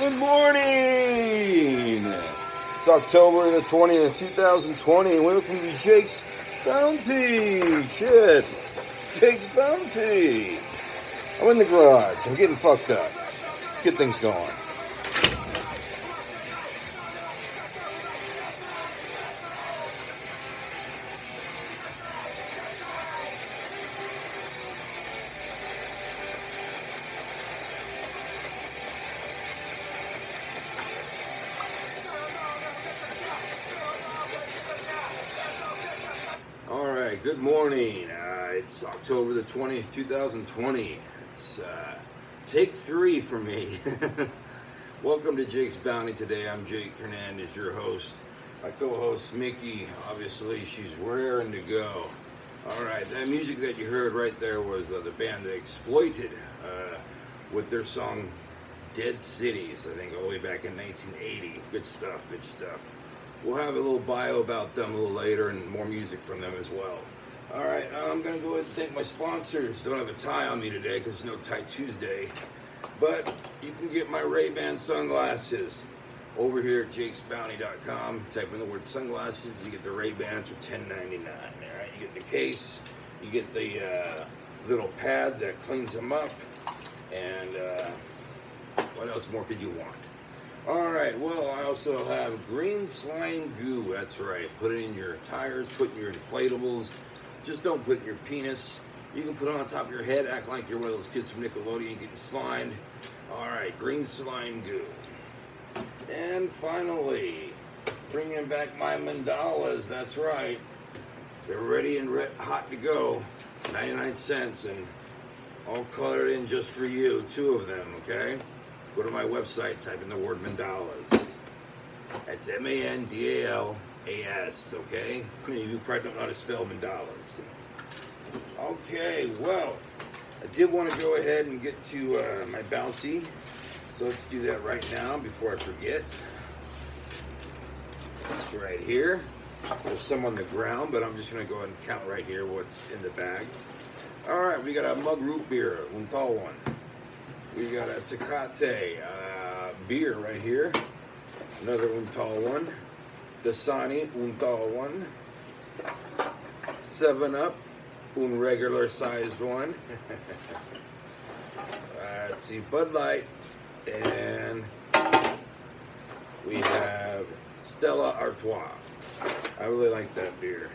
Good morning! It's October the 20th, 2020, and welcome to Jake's Bounty! Shit! Jake's Bounty! I'm in the garage. I'm getting fucked up. Let's get things going. Alright, good morning. It's October the 20th, 2020. It's take 3 for me. Welcome to Jake's Bounty today. I'm Jake Hernandez, your host. My co-host Mickey, obviously, she's raring to go. Alright, that music that you heard right there was the band that Exploited with their song Dead Cities, I think all the way back in 1980. Good stuff, good stuff. We'll have a little bio about them a little later and more music from them as well. Alright, I'm going to go ahead and thank my sponsors. Don't have a tie on me today because it's no Tie Tuesday. But you can get my Ray-Ban sunglasses over here at jakesbounty.com. Type in the word sunglasses, you get the Ray-Bans for $10.99. Alright, you get the case, you get the little pad that cleans them up, and what else more could you want? Alright, well, I also have green slime goo. That's right. Put it in your tires, put it in your inflatables. Just don't put it in your penis. You can put it on top of your head, act like you're one of those kids from Nickelodeon getting slimed. Alright, green slime goo. And finally, bringing back my mandalas. That's right. They're ready and hot to go. 99 cents and all colored in just for you. 2 of them, okay? Go to my website, type in the word mandalas. That's M-A-N-D-A-L-A-S, okay? Many of you probably don't know how to spell mandalas. Okay, well, I did want to go ahead and get to my bounty. So let's do that right now before I forget. It's right here. There's some on the ground, but I'm just going to go ahead and count right here what's in the bag. All right, we got a mug root beer, un tall one. We got a Tecate beer right here. Another un tall one. Dasani, un tall one. 7-Up, un regular sized one. Let's see, Bud Light. And we have Stella Artois. I really like that beer.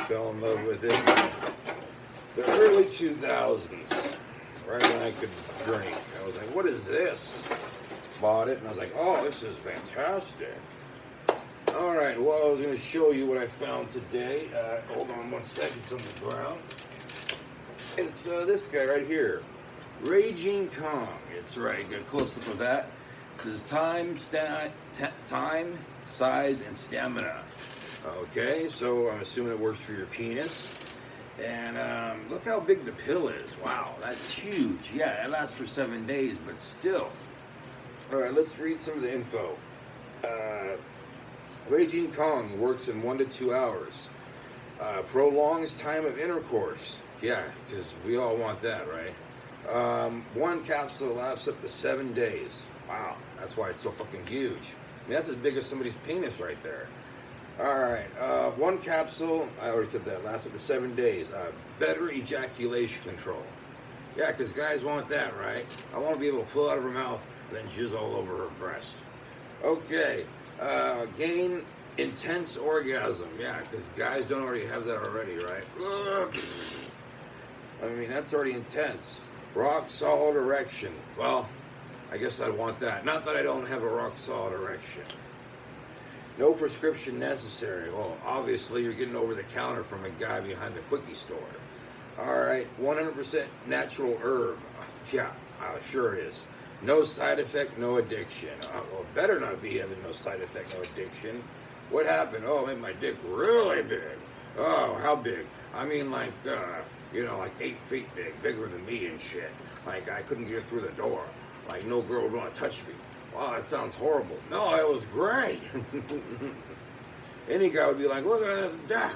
Fell in love with it. The early 2000s. Right when I could drink. I was like, what is this? Bought it and I was like, oh, this is fantastic. Alright, well, I was going to show you what I found today. Hold on one second, it's on the ground. It's this guy right here. Raging Kong. It's right, get a close-up of that. It says time, size, and stamina. Okay, so I'm assuming it works for your penis. And look how big the pill is. Wow, that's huge. Yeah, it lasts for 7 days, but still. All right, let's read some of the info. Raging Kong works in 1 to 2 hours. Prolongs time of intercourse. Yeah, because we all want that, right? 1 capsule lasts up to 7 days. Wow, that's why it's so fucking huge. I mean, that's as big as somebody's penis right there. Alright, 1 capsule, I already said that, lasts up to 7 days. Better ejaculation control. Yeah, because guys want that, right? I want to be able to pull out of her mouth and then jizz all over her breast. Okay, gain intense orgasm. Yeah, because guys don't already have that already, right? I mean, that's already intense. Rock solid erection. Well, I guess I'd want that. Not that I don't have a rock solid erection. No prescription necessary. Well, obviously, you're getting over the counter from a guy behind the quickie store. All right, 100% natural herb. Yeah, sure is. No side effect, no addiction. Well, better not be having no side effect, no addiction. What happened? Oh, I made my dick really big. Oh, how big? I mean, like, like 8 feet big, bigger than me and shit. Like, I couldn't get through the door. Like, no girl would want to touch me. Wow, that sounds horrible. No, it was great. Any guy would be like, look at this duck.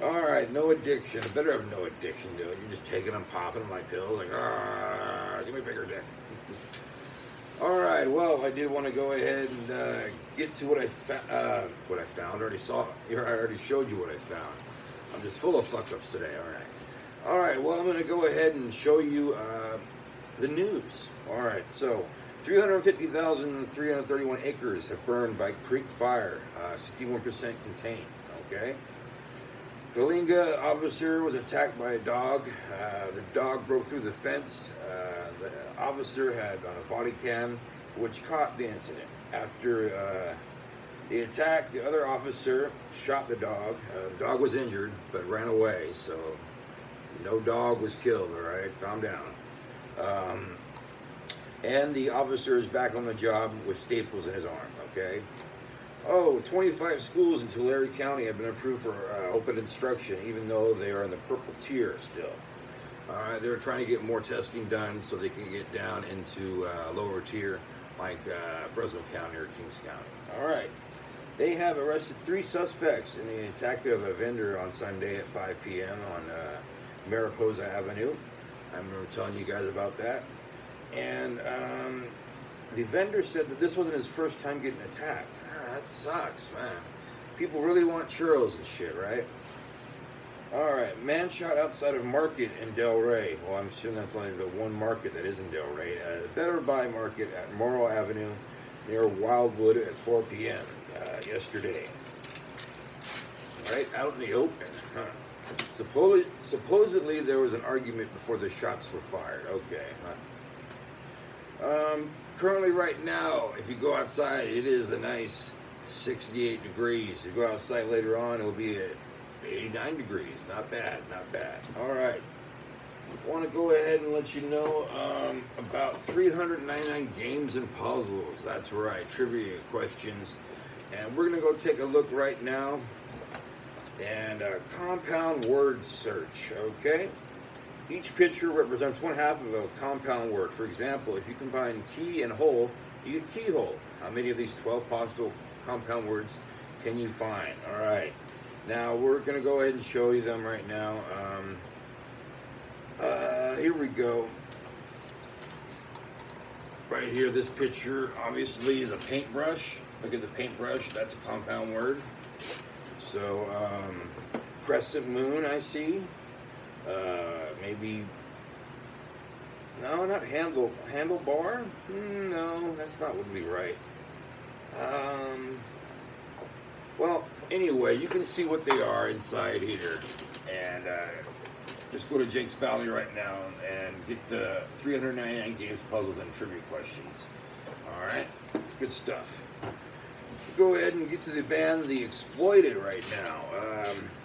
All right, no addiction. I better have no addiction, dude. You're just taking them, popping them like pills. Like, give me a bigger dick. All right. Well, I did want to go ahead and get to what I found. What I found. I already showed you what I found. I'm just full of fuck ups today. All right. All right. Well, I'm going to go ahead and show you the news. All right. So, 350,331 acres have burned by Creek Fire. 61% contained. Okay. Kalinga officer was attacked by a dog. The dog broke through the fence. The officer had on a body cam, which caught the incident. After the attack, the other officer shot the dog. The dog was injured, but ran away. So no dog was killed. All right, calm down. And the officer is back on the job with staples in his arm. Okay. 25 schools in Tulare County have been approved for open instruction, even though they are in the purple tier still. They're trying to get more testing done so they can get down into lower tier, like Fresno County or Kings County. All right. They have arrested 3 suspects in the attack of a vendor on Sunday at 5 p.m. on Mariposa Avenue. I remember telling you guys about that. And the vendor said that this wasn't his first time getting attacked. That sucks, man. People really want churros and shit, right? All right, man shot outside of Market in Delray. Well, I'm assuming that's only the one market that is in Delray. The Better Buy Market at Morrow Avenue near Wildwood at 4 p.m. Yesterday. Right out in the open. Huh. Supposedly there was an argument before the shots were fired. Okay. Huh. Currently, right now, if you go outside, it is a nice 68 degrees. You go outside later on, it'll be at 89 degrees. Not bad, not bad. All right. I want to go ahead and let you know about 399 games and puzzles. That's right, trivia questions. And we're going to go take a look right now. And compound word search, okay? Each picture represents one half of a compound word. For example, if you combine key and hole, you get keyhole. How many of these 12 possible compound words can you find? All right. Now, we're going to go ahead and show you them right now. Here we go. Right here, this picture obviously is a paintbrush. Look at the paintbrush. That's a compound word. So, crescent moon, I see. Maybe, no, not handlebar? No, that's not would be right. Well, anyway, you can see what they are inside here. And just go to Jake's Bounty right now and get the 399 games, puzzles, and trivia questions. All right, it's good stuff. Go ahead and get to the band The Exploited right now.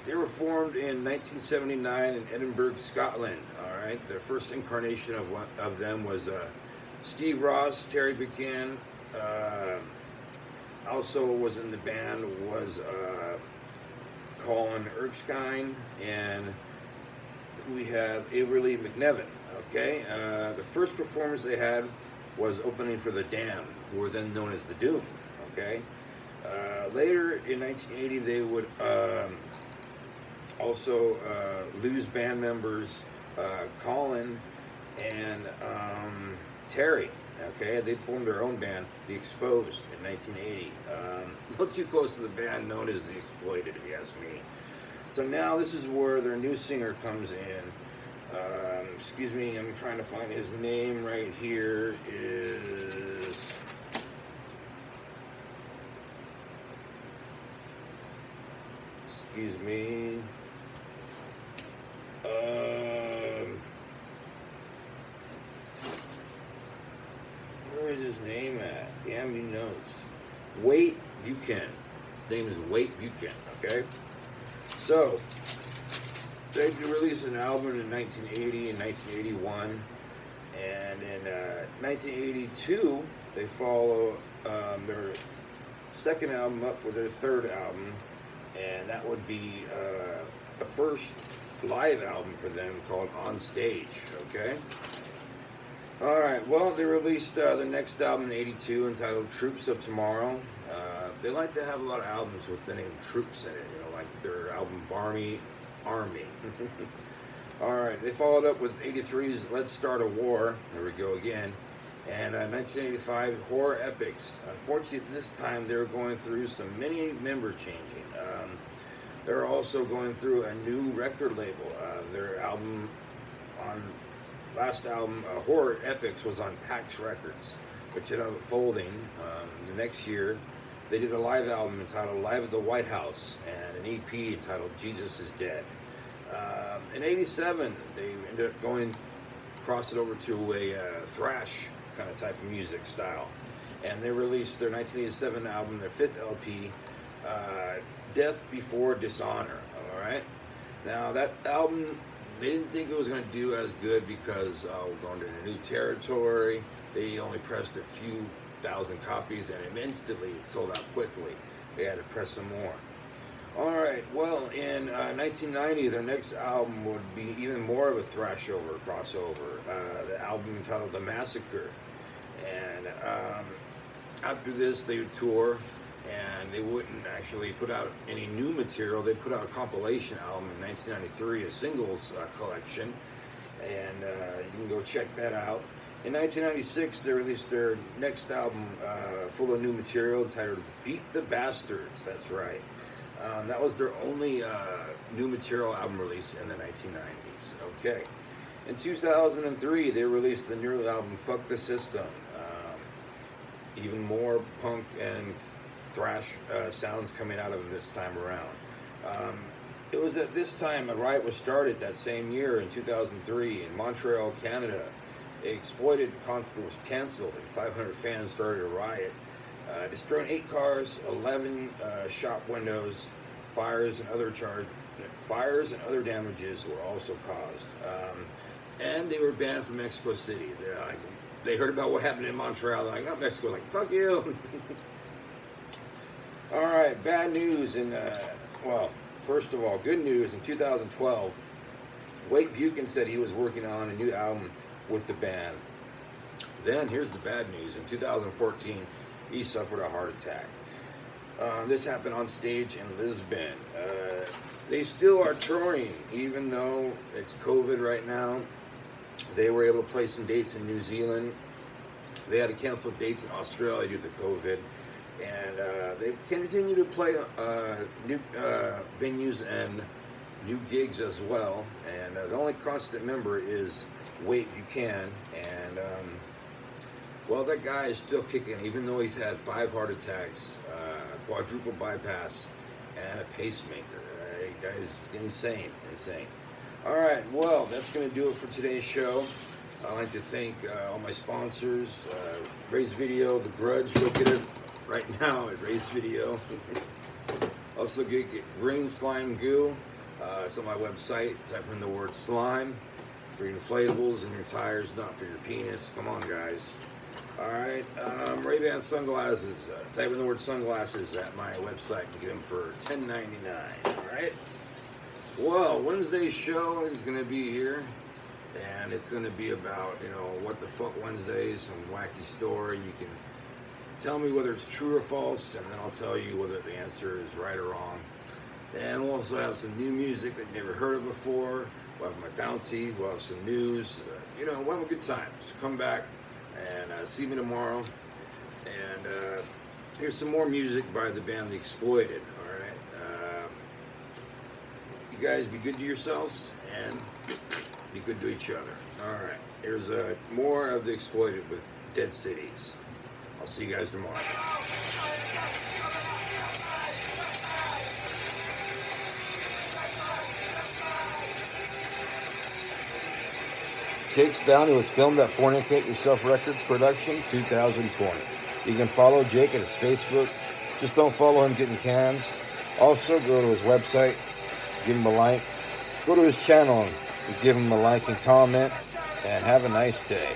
They were formed in 1979 in Edinburgh, Scotland. All right, their first incarnation of them was Steve Ross, Terry Buchanan. Also was in the band was Colin Erskine, and we have Averly McNevin. Okay, the first performance they had was opening for The Damned, who were then known as The Doom. Okay. Later in 1980, they would also lose band members Colin and Terry. Okay, they formed their own band, The Exposed, in 1980. Not too close to the band known as The Exploited, if you ask me. So now this is where their new singer comes in. Excuse me, I'm trying to find his name right here. Is excuse me. Where is his name at? Damn, you notes. Wade Buchanan. His name is Wade Buchanan. Okay. So they released an album in 1980 and 1981, and in 1982 they follow their second album up with their third album. And that would be the first live album for them called On Stage, okay? All right, well, they released the next album in 82 entitled Troops of Tomorrow. They like to have a lot of albums with the name Troops in it, you know, like their album Barmy Army. All right, they followed up with 83's Let's Start a War. There we go again. And 1985, Horror Epics. Unfortunately, this time they're going through some mini member changing. They're also going through a new record label. Their last album, Horror Epics, was on Pax Records, which ended up folding. The next year, they did a live album entitled Live at the White House and an EP entitled Jesus is Dead. In 87, they ended up cross it over to a thrash kind of type of music style. And they released their 1987 album, their fifth LP, Death Before Dishonor. All right. Now that album, they didn't think it was going to do as good because we're going to a new territory. They only pressed a few thousand copies, and it instantly sold out quickly. They had to press some more. All right. Well, in 1990, their next album would be even more of a thrashover crossover. The album entitled The Massacre. And after this, they would tour. And they wouldn't actually put out any new material. They put out a compilation album in 1993, a singles collection, and you can go check that out. In 1996, they released their next album full of new material titled Beat the Bastards. That's right. That was their only new material album release in the 1990s. Okay. In 2003, they released the new album Fuck the System. Even more punk and thrash sounds coming out of them this time around. It was at this time a riot was started that same year in 2003 in Montreal, Canada. Exploited concert was canceled and 500 fans started a riot, destroying 8 cars, 11 shop windows. Fires and other damages were also caused. And they were banned from Mexico City. They heard about what happened in Montreal. They're like, not Mexico. Like, fuck you. All right, bad news. First of all, good news. In 2012, Wade Buchan said he was working on a new album with the band. Then, here's the bad news. In 2014, he suffered a heart attack. This happened on stage in Lisbon. They still are touring, even though it's COVID right now. They were able to play some dates in New Zealand. They had to cancel dates in Australia due to COVID. And they continue to play new venues and new gigs as well. And the only constant member is Wade Buchan. And, that guy is still kicking, even though he's had 5 heart attacks, quadruple bypass, and a pacemaker. The guy's insane. All right, well, that's going to do it for today's show. I'd like to thank all my sponsors, Raise Video, The Grudge. Go get it right now at Raise Video. Also get Green Slime Goo. It's on my website. Type in the word slime for your inflatables and your tires, not for your penis. Come on, guys. All right, Ray-Ban sunglasses. Type in the word sunglasses at my website to get them for $10.99. All right. Well, Wednesday's show is going to be here, and it's going to be about, what the fuck Wednesdays, some wacky story. You can tell me whether it's true or false, and then I'll tell you whether the answer is right or wrong. And we'll also have some new music that you never heard of before. We'll have my bounty. We'll have some news. We'll have a good time. So come back and see me tomorrow. And here's some more music by the band The Exploited. All right. You guys be good to yourselves and be good to each other. All right. Here's more of The Exploited with Dead Cities. I'll see you guys tomorrow. Jake's Bounty was filmed at Fornicate Yourself Records Production 2020. You can follow Jake at his Facebook. Just don't follow him getting cans. Also, go to his website, give him a like. Go to his channel and give him a like and comment. And have a nice day.